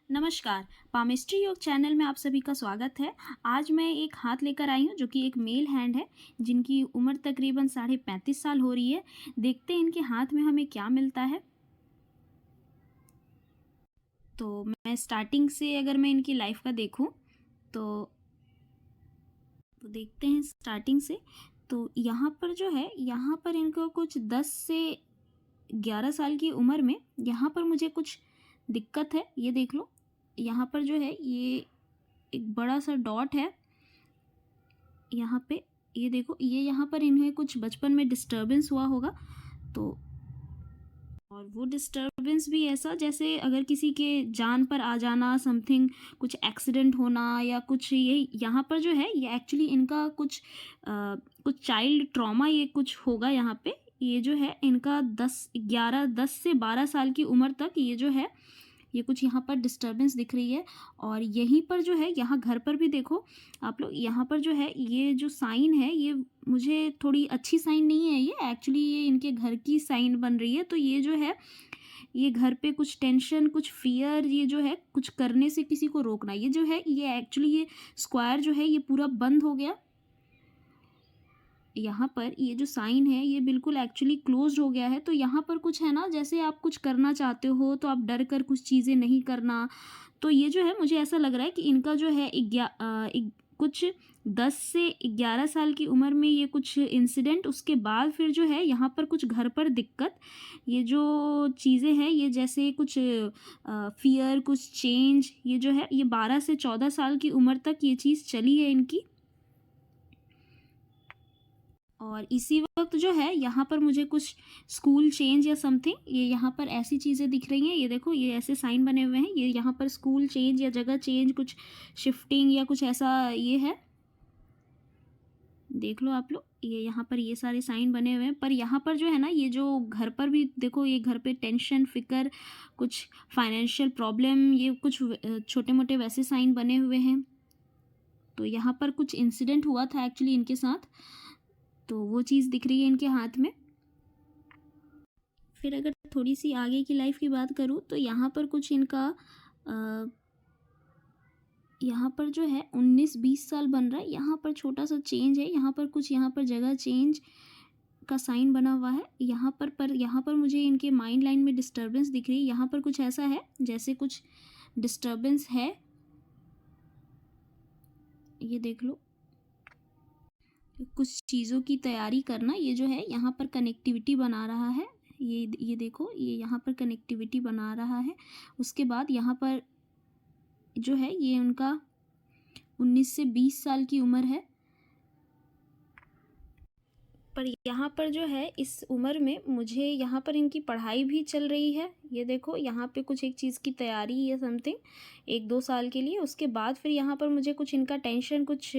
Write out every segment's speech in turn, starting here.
नमस्कार। पामिस्ट्री योग चैनल में आप सभी का स्वागत है। आज मैं एक हाथ लेकर आई हूँ जो कि एक मेल हैंड है, जिनकी उम्र तकरीबन 35.5 साल हो रही है। देखते हैं इनके हाथ में हमें क्या मिलता है। तो मैं स्टार्टिंग से अगर मैं इनकी लाइफ का देखूँ तो देखते हैं स्टार्टिंग से। तो यहाँ पर जो है, यहाँ पर इनको कुछ 10 से 11 साल की उम्र में यहाँ पर मुझे कुछ दिक्कत है। ये देख लो, यहाँ पर जो है ये एक बड़ा सा डॉट है यहाँ पे। ये देखो, ये यहाँ पर इन्हें कुछ बचपन में डिस्टरबेंस हुआ होगा। तो और वो डिस्टरबेंस भी ऐसा जैसे अगर किसी के जान पर आ जाना, समथिंग, कुछ एक्सीडेंट होना या कुछ, ये यहाँ पर जो है ये एक्चुअली इनका कुछ चाइल्ड ट्रॉमा ये कुछ होगा यहाँ पे। ये जो है इनका 10 से 12 साल की उम्र तक ये जो है ये कुछ यहाँ पर डिस्टरबेंस दिख रही है। और यहीं पर जो है, यहाँ घर पर भी देखो आप लोग, यहाँ पर जो है ये जो साइन है ये मुझे थोड़ी अच्छी साइन नहीं है। ये एक्चुअली ये इनके घर की साइन बन रही है। तो ये जो है ये घर पे कुछ टेंशन, कुछ फियर, ये जो है कुछ करने से किसी को रोकना, ये जो है ये एक्चुअली ये स्क्वायर जो है ये पूरा बंद हो गया। यहाँ पर ये जो साइन है ये बिल्कुल एक्चुअली क्लोज्ड हो गया है। तो यहाँ पर कुछ है ना, जैसे आप कुछ करना चाहते हो तो आप डर कर कुछ चीज़ें नहीं करना। तो ये जो है मुझे ऐसा लग रहा है कि इनका जो है कुछ 10 से 11 साल की उम्र में ये कुछ इंसिडेंट, उसके बाद फिर जो है यहाँ पर कुछ घर पर दिक्कत, ये जो चीज़ें हैं ये जैसे कुछ फियर, कुछ चेंज, ये जो है ये 12 से 14 साल की उम्र तक ये चीज़ चली है इनकी। और इसी वक्त जो है यहाँ पर मुझे कुछ स्कूल चेंज या समथिंग, ये यहाँ पर ऐसी चीज़ें दिख रही हैं। ये देखो, ये ऐसे साइन बने हुए हैं, ये यहाँ पर स्कूल चेंज या जगह चेंज, कुछ शिफ्टिंग या कुछ ऐसा ये है। देख लो आप लोग, ये यहाँ पर ये सारे साइन बने हुए हैं। पर यहाँ पर जो है ना, ये जो घर पर भी देखो, ये घर पे टेंशन, फिक्र, कुछ फाइनेंशियल प्रॉब्लम, ये कुछ छोटे मोटे वैसे साइन बने हुए हैं। तो यहाँ पर कुछ इंसिडेंट हुआ था एक्चुअली इनके साथ, तो वो चीज़ दिख रही है इनके हाथ में। फिर अगर थोड़ी सी आगे की लाइफ की बात करूँ तो यहाँ पर कुछ इनका यहाँ पर जो है 19-20 साल बन रहा है। यहाँ पर छोटा सा चेंज है, यहाँ पर कुछ, यहाँ पर जगह चेंज का साइन बना हुआ है। यहाँ पर यहाँ पर मुझे इनके माइंड लाइन में डिस्टरबेंस दिख रही है। यहाँ पर कुछ ऐसा है जैसे कुछ डिस्टरबेंस है, ये देख लो। कुछ चीज़ों की तैयारी करना, ये जो है यहाँ पर कनेक्टिविटी बना रहा है। ये देखो, ये यहाँ पर कनेक्टिविटी बना रहा है। उसके बाद यहाँ पर जो है ये उनका 19 से 20 साल की उम्र है। पर यहाँ पर जो है इस उम्र में मुझे यहाँ पर इनकी पढ़ाई भी चल रही है। ये देखो, यहाँ पे कुछ एक चीज़ की तैयारी या समथिंग 1-2 साल के लिए। उसके बाद फिर यहाँ पर मुझे कुछ इनका टेंशन, कुछ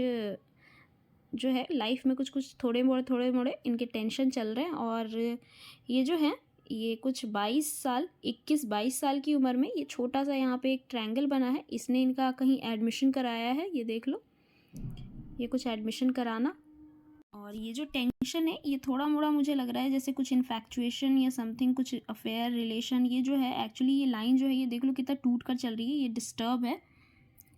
जो है लाइफ में कुछ थोड़े मोड़े इनके टेंशन चल रहे हैं। और ये जो है ये कुछ 21-22 साल की उम्र में ये छोटा सा यहाँ पे एक ट्रायंगल बना है, इसने इनका कहीं एडमिशन कराया है। ये देख लो, ये कुछ एडमिशन कराना। और ये जो टेंशन है ये थोड़ा मोड़ा मुझे लग रहा है जैसे कुछ इन्फैक्चुएशन या समथिंग, कुछ अफेयर, रिलेशन। ये जो है एक्चुअली ये लाइन जो है ये देख लो कितना टूट कर चल रही है, ये डिस्टर्ब है।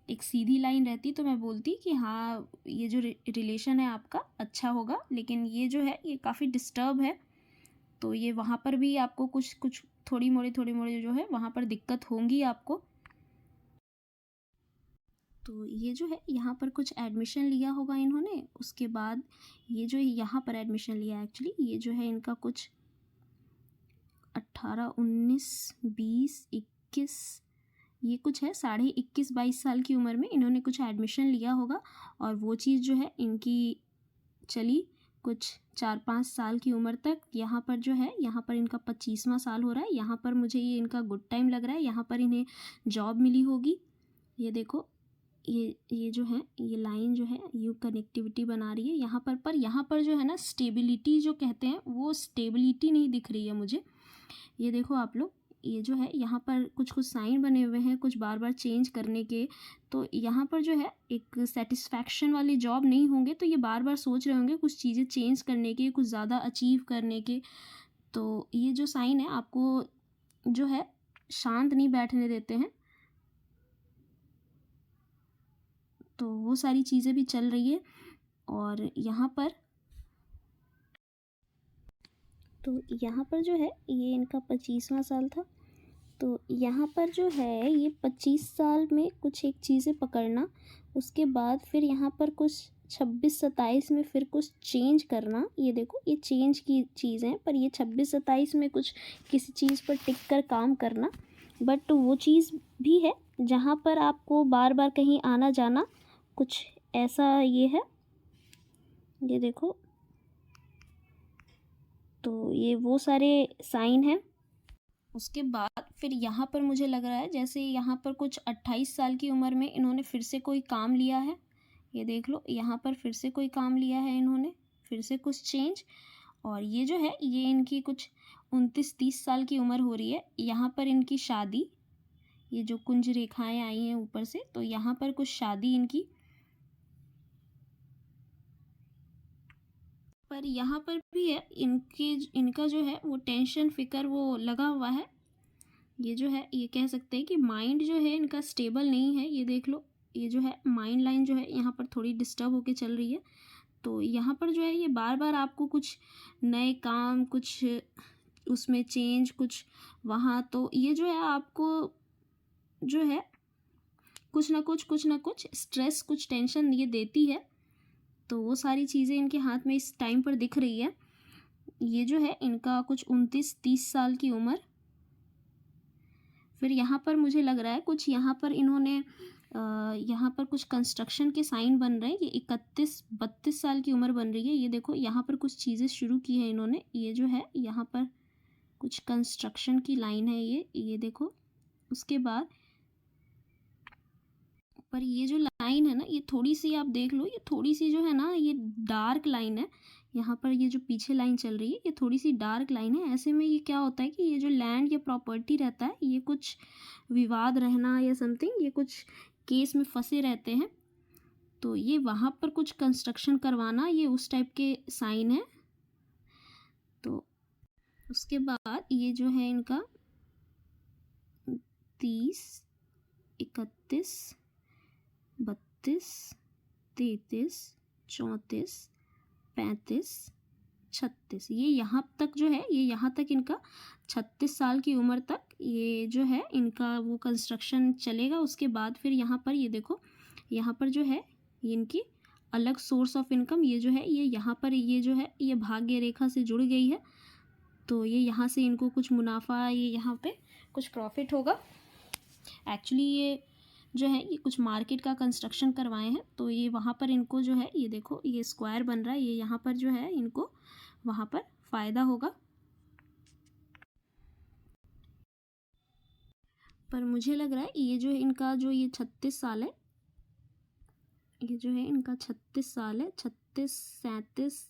एक सीधी लाइन रहती तो मैं बोलती कि हाँ ये जो रिलेशन है आपका अच्छा होगा, लेकिन ये जो है ये काफ़ी डिस्टर्ब है। तो ये वहाँ पर भी आपको कुछ थोड़ी मोड़ी जो है वहाँ पर दिक्कत होंगी आपको। तो ये जो है यहाँ पर कुछ एडमिशन लिया होगा इन्होंने। उसके बाद ये जो यहाँ पर एडमिशन लिया एक्चुअली, ये जो है इनका कुछ 18, 19, 20, 21, ये कुछ है 21-22 साल की उम्र में इन्होंने कुछ एडमिशन लिया होगा। और वो चीज़ जो है इनकी चली कुछ 4-5 साल की उम्र तक। यहाँ पर जो है, यहाँ पर इनका 25वां साल हो रहा है। यहाँ पर मुझे ये इनका गुड टाइम लग रहा है, यहाँ पर इन्हें जॉब मिली होगी। ये देखो, ये जो है ये लाइन जो है यू कनेक्टिविटी बना रही है यहाँ पर यहाँ पर जो है ना स्टेबिलिटी जो कहते हैं, वो स्टेबिलिटी नहीं दिख रही है मुझे। ये देखो आप लोग, ये जो है यहाँ पर कुछ साइन बने हुए हैं कुछ बार बार चेंज करने के। तो यहाँ पर जो है एक सेटिस्फैक्शन वाली जॉब नहीं होंगे, तो ये बार बार सोच रहे होंगे कुछ चीज़ें चेंज करने के, कुछ ज़्यादा अचीव करने के। तो ये जो साइन है आपको जो है शांत नहीं बैठने देते हैं। तो वो सारी चीज़ें भी चल रही है। और यहाँ पर जो है ये इनका 25वां साल था। तो यहाँ पर जो है ये 25 साल में कुछ एक चीज़ें पकड़ना, उसके बाद फिर यहाँ पर कुछ 26-27 में फिर कुछ चेंज करना। ये देखो ये चेंज की चीज़ है, पर ये 26-27 में कुछ किसी चीज़ पर टिक कर काम करना। बट वो चीज़ भी है जहाँ पर आपको बार बार कहीं आना जाना, कुछ ऐसा ये है। ये देखो, तो ये वो सारे साइन हैं। उसके बाद फिर यहाँ पर मुझे लग रहा है जैसे यहाँ पर कुछ 28 साल की उम्र में इन्होंने फिर से कोई काम लिया है। ये देख लो, यहाँ पर फिर से कोई काम लिया है इन्होंने, फिर से कुछ चेंज। और ये जो है ये इनकी कुछ 29-30 साल की उम्र हो रही है। यहाँ पर इनकी शादी, ये जो कुंज रेखाएं आई हैं ऊपर से, तो यहाँ पर कुछ शादी इनकी। पर यहाँ पर भी है इनका जो है वो टेंशन फिकर वो लगा हुआ है। ये जो है ये कह सकते हैं कि माइंड जो है इनका स्टेबल नहीं है। ये देख लो, ये जो है माइंड लाइन जो है यहाँ पर थोड़ी डिस्टर्ब होके चल रही है। तो यहाँ पर जो है ये बार बार आपको कुछ नए काम, कुछ उसमें चेंज, कुछ वहाँ, तो ये जो है आपको जो है कुछ ना कुछ स्ट्रेस, कुछ टेंशन ये देती है। तो वो सारी चीज़ें इनके हाथ में इस टाइम पर दिख रही है। ये जो है इनका कुछ 29-30 साल की उम्र। फिर यहाँ पर मुझे लग रहा है कुछ यहाँ पर इन्होंने यहाँ पर कुछ कंस्ट्रक्शन के साइन बन रहे हैं। ये 31-32 साल की उम्र बन रही है। ये देखो यहाँ पर कुछ चीज़ें शुरू की है इन्होंने। ये जो है यहाँ पर कुछ कंस्ट्रक्शन की लाइन है ये देखो। उसके बाद पर ये जो लाइन है ना, ये थोड़ी सी आप देख लो, ये थोड़ी सी जो है ना ये डार्क लाइन है। यहाँ पर ये जो पीछे लाइन चल रही है ये थोड़ी सी डार्क लाइन है। ऐसे में ये क्या होता है कि ये जो लैंड या प्रॉपर्टी रहता है, ये कुछ विवाद रहना या समथिंग, ये कुछ केस में फंसे रहते हैं। तो ये वहाँ पर कुछ कंस्ट्रक्शन करवाना, ये उस टाइप के साइन है। तो उसके बाद ये जो है इनका 30, 31, 32, 33, 34, 35, 36, ये यहाँ तक जो है, ये यहाँ तक इनका 36 साल की उम्र तक ये जो है इनका वो कंस्ट्रक्शन चलेगा। उसके बाद फिर यहाँ पर ये देखो, यहाँ पर जो है ये इनकी अलग सोर्स ऑफ इनकम, ये जो है ये यहाँ पर ये जो है ये भाग्य रेखा से जुड़ गई है। तो ये यहाँ से इनको कुछ मुनाफा, ये यहाँ पे कुछ प्रॉफिट होगा। एक्चुअली ये जो है ये कुछ मार्केट का कंस्ट्रक्शन करवाए हैं। तो ये वहाँ पर इनको जो है ये देखो ये स्क्वायर बन रहा है, ये यहाँ पर जो है इनको वहाँ पर फ़ायदा होगा। पर मुझे लग रहा है ये जो इनका जो ये 36 साल है, ये जो है इनका 36 साल है, 36, 37,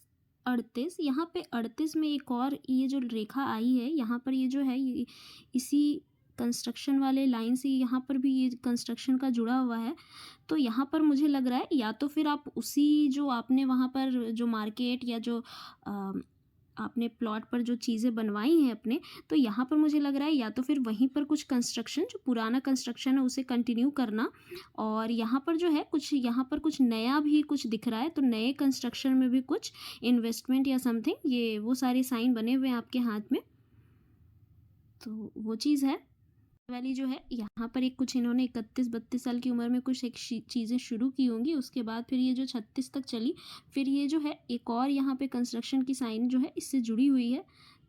38, यहाँ पे 38 में एक और ये जो रेखा आई है यहाँ पर, ये जो है ये इसी कंस्ट्रक्शन वाले लाइन से यहाँ पर भी ये कंस्ट्रक्शन का जुड़ा हुआ है। तो यहाँ पर मुझे लग रहा है या तो फिर आप उसी जो आपने वहाँ पर जो मार्केट या जो आपने प्लॉट पर जो चीज़ें बनवाई हैं अपने, तो यहाँ पर मुझे लग रहा है या तो फिर वहीं पर कुछ कंस्ट्रक्शन, जो पुराना कंस्ट्रक्शन है उसे कंटिन्यू करना। और यहाँ पर जो है कुछ यहाँ पर कुछ नया भी कुछ दिख रहा है, तो नए कंस्ट्रक्शन में भी कुछ इन्वेस्टमेंट या समथिंग, ये वो सारे साइन बने हुए हैं आपके हाथ में। तो वो चीज़ है वाली जो है यहाँ पर एक कुछ इन्होंने 31-32 साल की उम्र में कुछ एक चीज़ें शुरू की होंगी। उसके बाद फिर ये जो 36 तक चली, फिर ये जो है एक और यहाँ पे कंस्ट्रक्शन की साइन जो है इससे जुड़ी हुई है।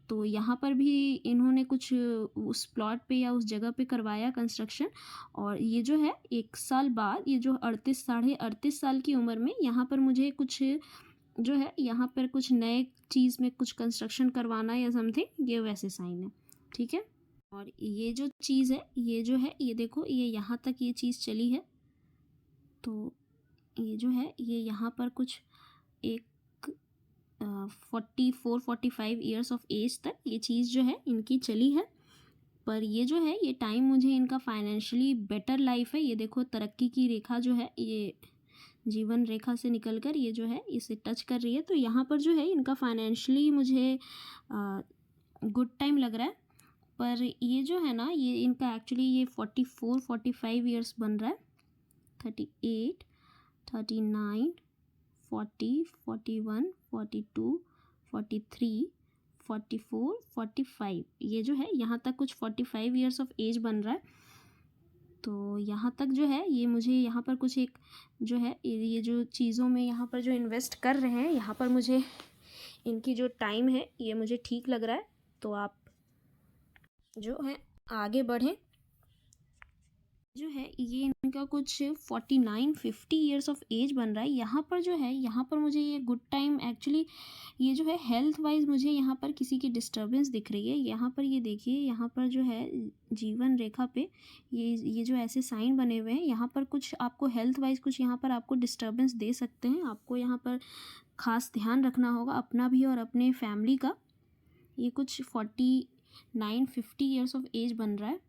तो यहाँ पर भी इन्होंने कुछ उस प्लॉट पे या उस जगह पे करवाया कंस्ट्रक्शन। और ये जो है 1 साल बाद ये जो 38, साढ़े 38 साल की उम्र में यहाँ पर मुझे कुछ जो है यहाँ पर कुछ नए चीज़ में कुछ कंस्ट्रक्शन करवाना या समथिंग, ये वैसे साइन है। ठीक है। और ये जो चीज़ है ये जो है ये देखो ये यहाँ तक ये चीज़ चली है। तो ये जो है ये यहाँ पर कुछ एक 44-45 ईयर्स ऑफ एज तक ये चीज़ जो है इनकी चली है। पर ये जो है ये टाइम मुझे इनका फाइनेंशियली बेटर लाइफ है। ये देखो तरक्की की रेखा जो है ये जीवन रेखा से निकलकर ये जो है इसे टच कर रही है। तो यहाँ पर जो है इनका फाइनेंशियली मुझे गुड टाइम लग रहा है। पर ये जो है ना ये इनका एक्चुअली ये 44-45 ईयर्स बन रहा है, 38, 39, 40, 41, 42, 43, 44, 45, ये जो है यहाँ तक कुछ 45 ईयर्स ऑफ एज बन रहा है। तो यहाँ तक जो है ये मुझे यहाँ पर कुछ एक जो है ये जो चीज़ों में यहाँ पर जो इन्वेस्ट कर रहे हैं, यहाँ पर मुझे इनकी जो टाइम है ये मुझे ठीक लग रहा है। तो आप जो है आगे बढ़ें। जो है ये इनका कुछ 49-50 ईयर्स ऑफ एज बन रहा है। यहाँ पर जो है यहाँ पर मुझे ये गुड टाइम एक्चुअली ये जो है हेल्थ वाइज मुझे यहाँ पर किसी की डिस्टर्बेंस दिख रही है। यहाँ पर ये देखिए यहाँ पर जो है जीवन रेखा पे ये जो ऐसे साइन बने हुए हैं, यहाँ पर कुछ आपको हेल्थ वाइज कुछ यहाँ पर आपको डिस्टर्बेंस दे सकते हैं। आपको यहाँ पर ख़ास ध्यान रखना होगा अपना भी और अपने फैमिली का। ये कुछ 49-50 ईयर्स ऑफ एज बन रहा है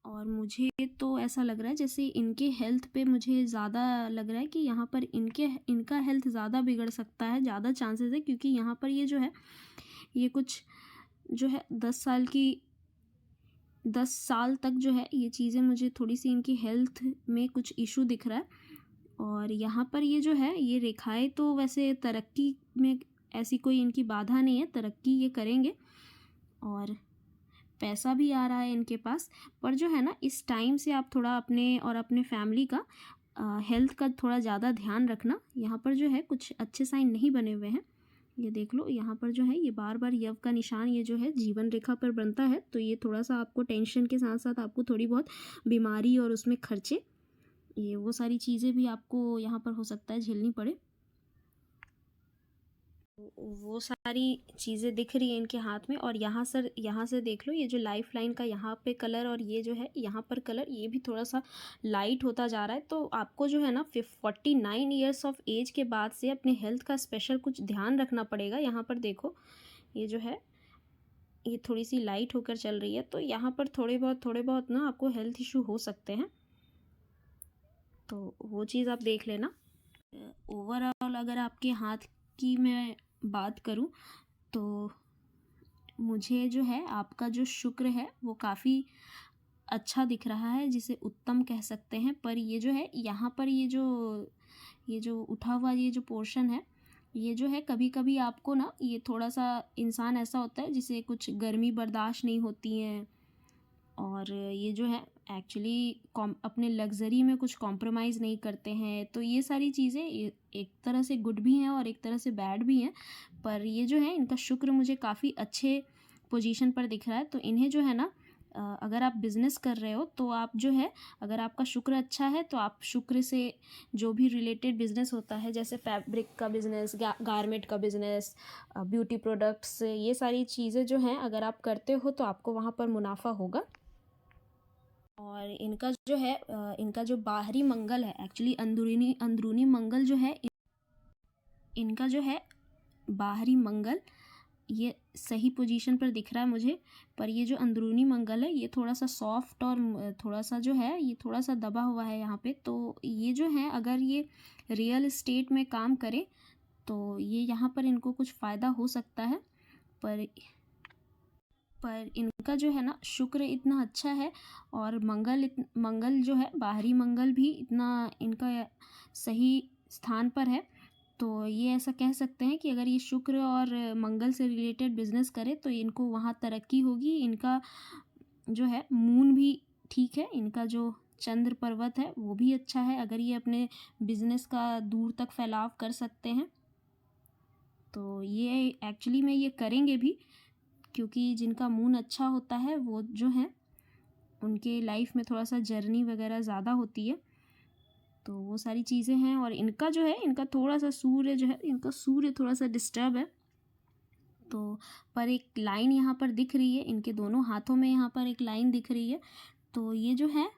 और मुझे तो ऐसा लग रहा है जैसे इनके हेल्थ पे मुझे ज़्यादा लग रहा है कि यहाँ पर इनका हेल्थ ज़्यादा बिगड़ सकता है, ज़्यादा चांसेस है। क्योंकि यहाँ पर ये जो है ये कुछ जो है 10 साल तक जो है ये चीज़ें मुझे थोड़ी सी इनकी हेल्थ में कुछ इशू दिख रहा है। और यहाँ पर ये जो है ये रेखाएं तो वैसे तरक्की में ऐसी कोई इनकी बाधा नहीं है, तरक्की ये करेंगे और पैसा भी आ रहा है इनके पास। पर जो है ना इस टाइम से आप थोड़ा अपने और अपने फैमिली का हेल्थ का थोड़ा ज़्यादा ध्यान रखना। यहाँ पर जो है कुछ अच्छे साइन नहीं बने हुए हैं, ये देख लो। यहाँ पर जो है ये बार बार यव का निशान ये जो है जीवन रेखा पर बनता है। तो ये थोड़ा सा आपको टेंशन के साथ साथ आपको थोड़ी बहुत बीमारी और उसमें खर्चे ये वो सारी चीज़ें भी आपको यहाँ पर हो सकता है झेलनी पड़े। वो सारी चीज़ें दिख रही है इनके हाथ में। और यहाँ से देख लो ये जो लाइफ लाइन का यहाँ पे कलर और ये जो है यहाँ पर कलर ये भी थोड़ा सा लाइट होता जा रहा है। तो आपको जो है ना 49 ईयर्स ऑफ एज के बाद से अपने हेल्थ का स्पेशल कुछ ध्यान रखना पड़ेगा। यहाँ पर देखो ये जो है ये थोड़ी सी लाइट होकर चल रही है। तो यहाँ पर थोड़े बहुत ना आपको हेल्थ इशू हो सकते हैं, तो वो चीज़ आप देख लेना। ओवरऑल अगर आपके हाथ की मैं बात करूं तो मुझे जो है आपका जो शुक्र है वो काफ़ी अच्छा दिख रहा है, जिसे उत्तम कह सकते हैं। पर ये जो है यहाँ पर ये जो उठा हुआ ये जो पोर्शन है ये जो है कभी कभी आपको ना ये थोड़ा सा इंसान ऐसा होता है जिसे कुछ गर्मी बर्दाश्त नहीं होती है और ये जो है एक्चुअली अपने लग्जरी में कुछ कॉम्प्रोमाइज़ नहीं करते हैं। तो ये सारी चीज़ें एक तरह से गुड भी हैं और एक तरह से बैड भी हैं। पर ये जो है इनका शुक्र मुझे काफ़ी अच्छे पोजीशन पर दिख रहा है। तो इन्हें जो है ना अगर आप बिज़नेस कर रहे हो तो आप जो है अगर आपका शुक्र अच्छा है तो आप शुक्र से जो भी रिलेटेड बिज़नेस होता है जैसे फैब्रिक का बिज़नेस, गारमेंट का बिज़नेस, ब्यूटी प्रोडक्ट्स, ये सारी चीज़ें जो हैं अगर आप करते हो तो आपको वहाँ पर मुनाफा होगा। और इनका जो है इनका जो बाहरी मंगल है एक्चुअली अंदरूनी मंगल जो है इनका जो है बाहरी मंगल ये सही पोजीशन पर दिख रहा है मुझे। पर ये जो अंदरूनी मंगल है ये थोड़ा सा सॉफ्ट और थोड़ा सा जो है ये थोड़ा सा दबा हुआ है यहाँ पे। तो ये जो है अगर ये रियल एस्टेट में काम करे तो ये यहाँ पर इनको कुछ फ़ायदा हो सकता है। पर इनका जो है ना शुक्र इतना अच्छा है और मंगल जो है बाहरी मंगल भी इतना इनका सही स्थान पर है। तो ये ऐसा कह सकते हैं कि अगर ये शुक्र और मंगल से रिलेटेड बिजनेस करे तो इनको वहाँ तरक्की होगी। इनका जो है मून भी ठीक है, इनका जो चंद्र पर्वत है वो भी अच्छा है। अगर ये अपने बिजनेस का दूर तक फैलाव कर सकते हैं तो ये एक्चुअली में ये करेंगे भी, क्योंकि जिनका मून अच्छा होता है वो जो है उनके लाइफ में थोड़ा सा जर्नी वगैरह ज़्यादा होती है। तो वो सारी चीज़ें हैं। और इनका जो है इनका थोड़ा सा सूर्य जो है इनका सूर्य थोड़ा सा डिस्टर्ब है। तो पर एक लाइन यहाँ पर दिख रही है, इनके दोनों हाथों में यहाँ पर एक लाइन दिख रही है। तो ये जो है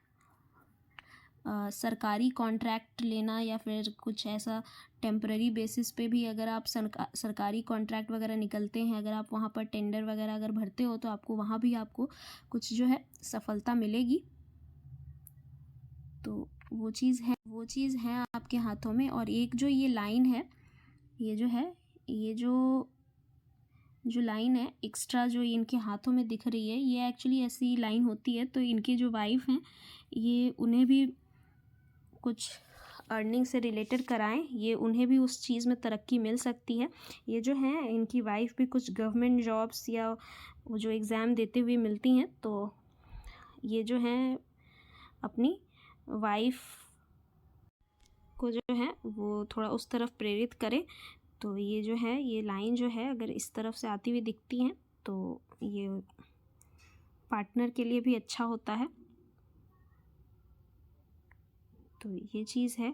सरकारी कॉन्ट्रैक्ट लेना या फिर कुछ ऐसा टेम्पररी बेसिस पे भी अगर आप सरकारी कॉन्ट्रैक्ट वगैरह निकलते हैं, अगर आप वहाँ पर टेंडर वगैरह अगर भरते हो तो आपको वहाँ भी आपको कुछ जो है सफलता मिलेगी। तो वो चीज़ है आपके हाथों में। और एक जो ये लाइन है ये जो है ये जो लाइन है एक्स्ट्रा जो इनके हाथों में दिख रही है ये एक्चुअली ऐसी लाइन होती है। तो इनके जो वाइफ हैं ये उन्हें भी कुछ अर्निंग से रिलेटेड कराएं, ये उन्हें भी उस चीज़ में तरक्की मिल सकती है। ये जो है इनकी वाइफ भी कुछ गवर्नमेंट जॉब्स या वो जो एग्ज़ाम देते हुए मिलती हैं, तो ये जो हैं अपनी वाइफ को जो है वो थोड़ा उस तरफ प्रेरित करें। तो ये जो है ये लाइन जो है अगर इस तरफ से आती हुई दिखती हैं तो ये पार्टनर के लिए भी अच्छा होता है। तो ये चीज़ है।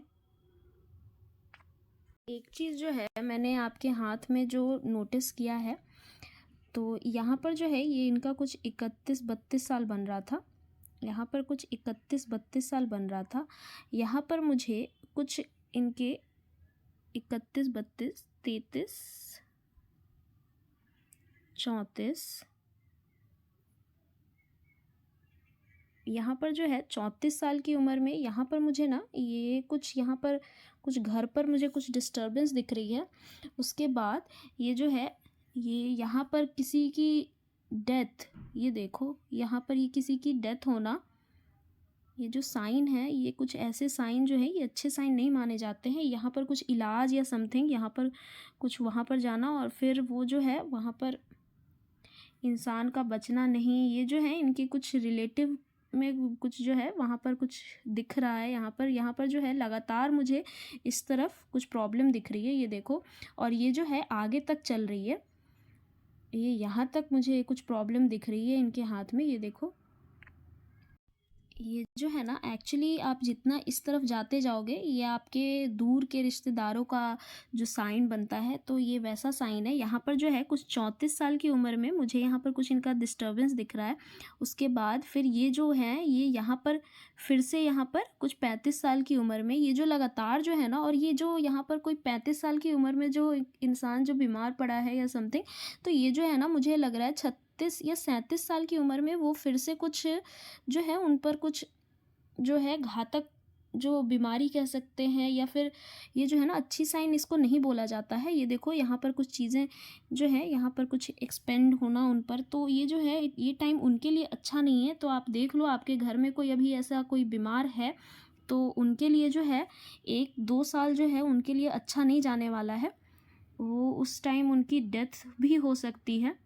एक चीज़ जो है मैंने आपके हाथ में जो नोटिस किया है, तो यहाँ पर जो है ये इनका कुछ 31-32 साल बन रहा था। यहाँ पर कुछ 31-32 साल बन रहा था। यहाँ पर मुझे कुछ इनके 31-32, 33, 34, यहाँ पर जो है 34 साल की उम्र में यहाँ पर मुझे ना ये कुछ यहाँ पर कुछ घर पर मुझे कुछ डिस्टर्बेंस दिख रही है। उसके बाद ये जो है ये यहाँ पर किसी की डेथ, ये देखो यहाँ पर ये किसी की डेथ होना, ये जो साइन है ये कुछ ऐसे साइन जो है ये अच्छे साइन नहीं माने जाते हैं। यहाँ पर कुछ इलाज या समथिंग, यहाँ पर कुछ वहाँ पर जाना और फिर वो जो है वहाँ पर इंसान का बचना नहीं, ये जो है इनके कुछ रिलेटिव में कुछ जो है वहाँ पर कुछ दिख रहा है। यहाँ पर जो है लगातार मुझे इस तरफ कुछ प्रॉब्लम दिख रही है, ये देखो। और ये जो है आगे तक चल रही है, ये यहाँ तक मुझे कुछ प्रॉब्लम दिख रही है इनके हाथ में, ये देखो। ये जो है ना एक्चुअली आप जितना इस तरफ जाते जाओगे ये आपके दूर के रिश्तेदारों का जो साइन बनता है, तो ये वैसा साइन है। यहाँ पर जो है कुछ 34 साल की उम्र में मुझे यहाँ पर कुछ इनका डिस्टर्बेंस दिख रहा है। उसके बाद फिर ये जो है ये यहाँ पर फिर से यहाँ पर कुछ 35 साल की उम्र में ये जो लगातार जो है ना, और ये जो यहाँ पर कोई 35 साल की उम्र में जो इंसान जो बीमार पड़ा है या समथिंग, तो ये जो है ना मुझे लग रहा है 36 या 37 साल की उम्र में वो फिर से कुछ जो है उन पर कुछ जो है घातक जो बीमारी कह सकते हैं, या फिर ये जो है ना अच्छी साइन इसको नहीं बोला जाता है। ये देखो यहाँ पर कुछ चीज़ें जो है यहाँ पर कुछ एक्सपेंड होना उन पर, तो ये जो है ये टाइम उनके लिए अच्छा नहीं है। तो आप देख लो आपके घर में कोई अभी ऐसा कोई बीमार है तो उनके लिए जो है 1-2 साल जो है उनके लिए अच्छा नहीं जाने वाला है। वो उस टाइम उनकी डेथ भी हो सकती है।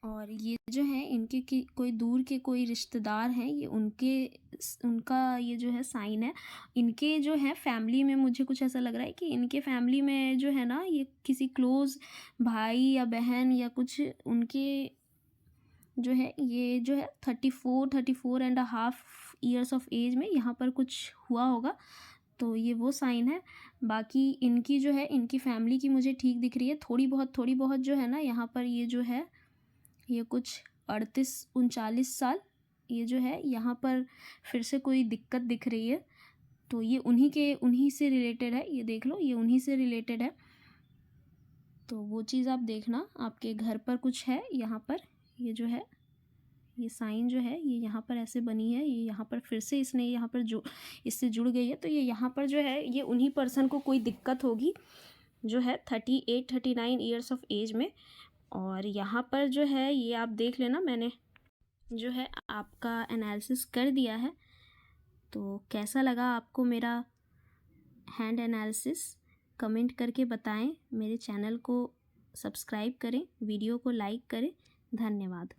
और ये जो है इनके की कोई दूर के कोई रिश्तेदार हैं, ये उनका ये जो है साइन है। इनके जो है फैमिली में मुझे कुछ ऐसा लग रहा है कि इनके फैमिली में जो है ना ये किसी क्लोज़ भाई या बहन या कुछ उनके जो है ये जो है 34-34.5 ईयर्स ऑफ एज में यहाँ पर कुछ हुआ होगा, तो ये वो साइन है। बाकी इनकी जो है इनकी फैमिली की मुझे ठीक दिख रही है। थोड़ी बहुत जो है ना यहाँ पर ये जो है ये कुछ 38-39 साल, ये जो है यहाँ पर फिर से कोई दिक्कत दिख रही है, तो ये उन्हीं से रिलेटेड है। ये देख लो ये उन्हीं से रिलेटेड है। तो वो चीज़ आप देखना आपके घर पर कुछ है। यहाँ पर ये जो है ये साइन जो है ये यहाँ पर ऐसे बनी है, ये यहाँ पर फिर से इसने यहाँ पर जो इससे जुड़ गई है, तो ये यहाँ पर जो है ये उन्हीं पर्सन को कोई दिक्कत होगी जो है 38-39 ईयर्स ऑफ एज में। और यहाँ पर जो है ये आप देख लेना, मैंने जो है आपका एनालिसिस कर दिया है। तो कैसा लगा आपको मेरा हैंड एनालिसिस कमेंट करके बताएं। मेरे चैनल को सब्सक्राइब करें, वीडियो को लाइक करें। धन्यवाद।